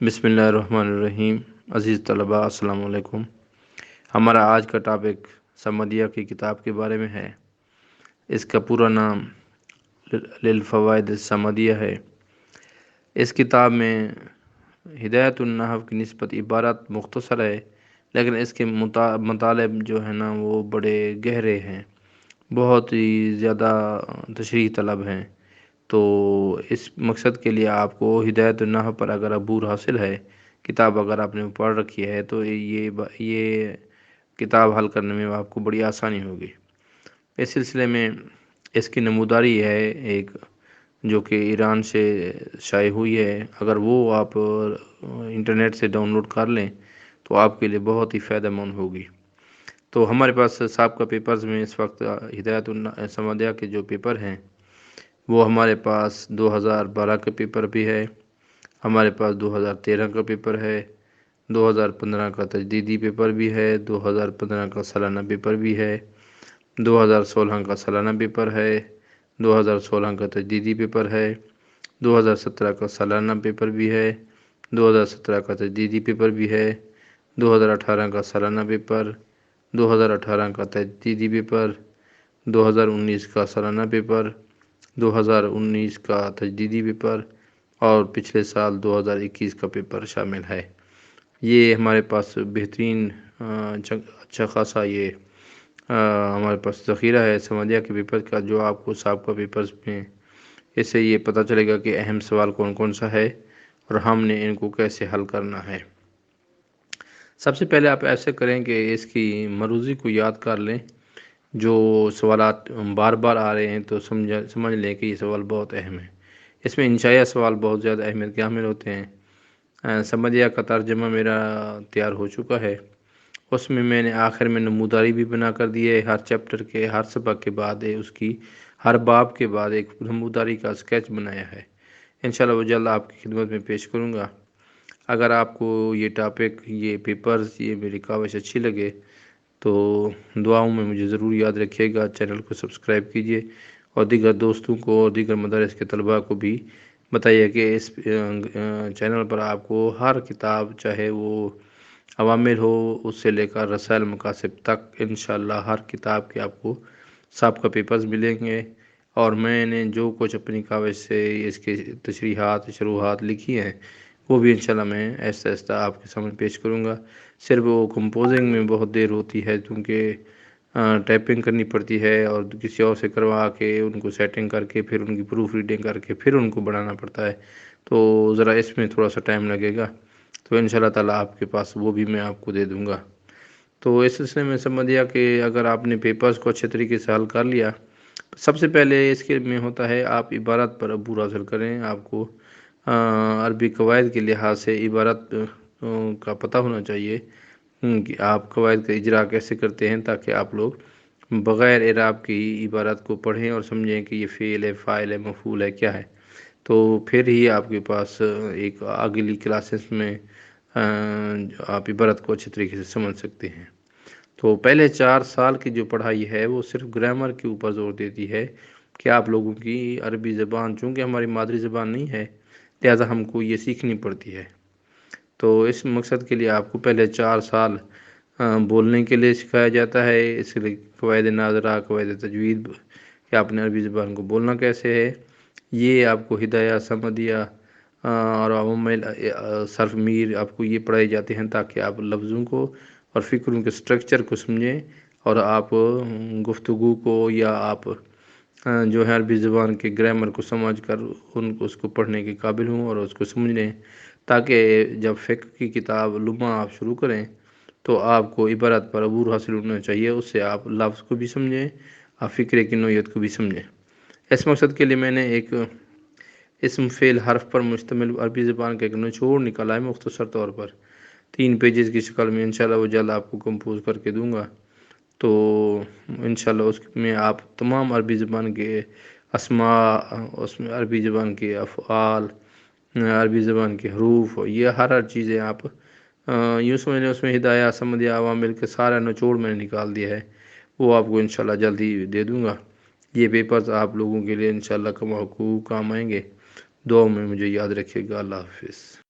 بسم اللہ الرحمن الرحیم۔ عزیز طلباء السلام علیکم۔ ہمارا آج کا ٹاپک سمدیہ کی کتاب کے بارے میں ہے۔ اس کا پورا نام للفوائد السمدیہ ہے۔ اس کتاب میں ہدایت النحو کی نسبت عبارت مختصر ہے، لیکن اس کے مطالب جو ہے نا وہ بڑے گہرے ہیں، بہت ہی زیادہ تشریح طلب ہیں۔ تو اس مقصد کے لیے آپ کو ہدایت النحو پر اگر عبور حاصل ہے، کتاب اگر آپ نے پڑھ رکھی ہے، تو یہ کتاب حل کرنے میں آپ کو بڑی آسانی ہوگی۔ اس سلسلے میں اس کی نموداری ہے ایک، جو کہ ایران سے شائع ہوئی ہے۔ اگر وہ آپ انٹرنیٹ سے ڈاؤن لوڈ کر لیں تو آپ کے لیے بہت ہی فائدہ مند ہوگی۔ تو ہمارے پاس سابقہ پیپرز میں اس وقت ہدایت السمدیہ کے جو پیپر ہیں وہ ہمارے پاس 2012 کا پیپر بھی ہے، ہمارے پاس 2013 کا پیپر ہے، 2015 کا تجدیدی پیپر بھی ہے، 2015 کا سالانہ پیپر بھی ہے، 2016 کا سالانہ پیپر ہے، 2016 کا تجدیدی پیپر ہے، 2017 کا سالانہ پیپر بھی ہے، 2017 کا تجدیدی پیپر بھی ہے، 2018 کا سالانہ پیپر، 2018 کا تجدیدی پیپر، 2019 کا سالانہ پیپر، 2019 کا تجدیدی پیپر اور پچھلے سال 2021 کا پیپر شامل ہے۔ یہ ہمارے پاس بہترین اچھا خاصا یہ ہمارے پاس ذخیرہ ہے سمدیہ کے پیپر کا، جو آپ کو سابقہ پیپرز میں اس سے یہ پتہ چلے گا کہ اہم سوال کون کون سا ہے اور ہم نے ان کو کیسے حل کرنا ہے۔ سب سے پہلے آپ ایسے کریں کہ اس کی مروزی کو یاد کر لیں۔ جو سوالات بار بار آ رہے ہیں تو سمجھ لیں کہ یہ سوال بہت اہم ہے۔ اس میں انشائیہ سوال بہت زیادہ اہمیت کے حامل ہوتے ہیں۔ سمدیہ کا ترجمہ میرا تیار ہو چکا ہے، اس میں نے آخر میں نموداری بھی بنا کر دی ہے۔ ہر چیپٹر کے ہر سبق کے بعد اس کی ہر باب کے بعد ایک نموداری کا اسکیچ بنایا ہے۔ انشاءاللہ وہ جلد آپ کی خدمت میں پیش کروں گا۔ اگر آپ کو یہ ٹاپک، یہ پیپرز، یہ میری کاوش اچھی لگے تو دعاؤں میں مجھے ضرور یاد رکھیے گا۔ چینل کو سبسکرائب کیجئے اور دیگر دوستوں کو اور دیگر مدارس کے طلباء کو بھی بتائیے کہ اس چینل پر آپ کو ہر کتاب، چاہے وہ عوامل ہو اس سے لے کر رسائل مقاصد تک، انشاءاللہ ہر کتاب کے آپ کو سابقہ پیپرز ملیں گے۔ اور میں نے جو کچھ اپنی کاوش سے اس کے تشریحات، شروحات لکھی ہیں وہ بھی انشاءاللہ میں ایسا ایسا آپ کے سامنے پیش کروں گا۔ صرف وہ کمپوزنگ میں بہت دیر ہوتی ہے، کیونکہ ٹائپنگ کرنی پڑتی ہے اور کسی اور سے کروا کے ان کو سیٹنگ کر کے پھر ان کی پروف ریڈنگ کر کے پھر ان کو بڑھانا پڑتا ہے، تو ذرا اس میں تھوڑا سا ٹائم لگے گا۔ تو انشاءاللہ تعالیٰ آپ کے پاس وہ بھی میں آپ کو دے دوں گا۔ تو اس سلسلے میں سمجھ کہ اگر آپ نے پیپرز کو اچھے طریقے سے حل کر لیا، سب سے پہلے اس کے میں ہوتا ہے آپ عبارت پر عبور حاصل کریں۔ آپ کو عربی قواعد کے لحاظ سے عبارت کا پتہ ہونا چاہیے کہ آپ قواعد کا اجرا کیسے کرتے ہیں، تاکہ آپ لوگ بغیر اعراب کی عبارت کو پڑھیں اور سمجھیں کہ یہ فعل ہے، فاعل ہے، مفعول ہے، کیا ہے۔ تو پھر ہی آپ کے پاس ایک اگلی کلاسز میں آپ عبارت کو اچھے طریقے سے سمجھ سکتے ہیں۔ تو پہلے 4 سال کی جو پڑھائی ہے وہ صرف گرامر کے اوپر زور دیتی ہے کہ آپ لوگوں کی عربی زبان، چونکہ ہماری مادری زبان نہیں ہے، لہٰذا ہم کو یہ سیکھنی پڑتی ہے۔ تو اس مقصد کے لیے آپ کو پہلے 4 سال بولنے کے لیے سکھایا جاتا ہے۔ اس لیے قواعد ناظرہ، قواعد تجوید، کہ آپ نے عربی زبان کو بولنا کیسے ہے، یہ آپ کو ہدایہ، سمدیہ اور عوامل، صرف، میر، آپ کو یہ پڑھائے جاتے ہیں تاکہ آپ لفظوں کو اور فکروں کے سٹرکچر کو سمجھیں اور آپ گفتگو کو یا آپ جو ہے عربی زبان کے گرامر کو سمجھ کر اس کو پڑھنے کے قابل ہوں اور اس کو سمجھ لیں، تاکہ جب فقہ کی کتاب لمحہ آپ شروع کریں تو آپ کو عبارت پر عبور حاصل ہونا چاہیے۔ اس سے آپ لفظ کو بھی سمجھیں، آپ فکرے کی نوعیت کو بھی سمجھیں۔ اس مقصد کے لیے میں نے ایک اسم فعل حرف پر مشتمل عربی زبان کا ایک نچوڑ نکالا ہے، مختصر طور پر 3 پیجز کی شکل میں۔ انشاءاللہ وہ جلد آپ کو کمپوز کر کے دوں گا۔ تو انشاءاللہ اس میں آپ تمام عربی زبان کے اسماء، اس میں عربی زبان کے افعال، عربی زبان کے حروف، یہ ہر چیزیں آپ یوں سمجھ لیں، اس میں ہدایہ، سمدیہ، عوامل کے سارا نچوڑ میں نے نکال دیا ہے، وہ آپ کو انشاءاللہ جلدی دے دوں گا۔ یہ پیپرز آپ لوگوں کے لیے انشاءاللہ کم حقوق کام آئیں گے۔ دعاؤں میں مجھے یاد رکھیے گا۔ اللہ حافظ۔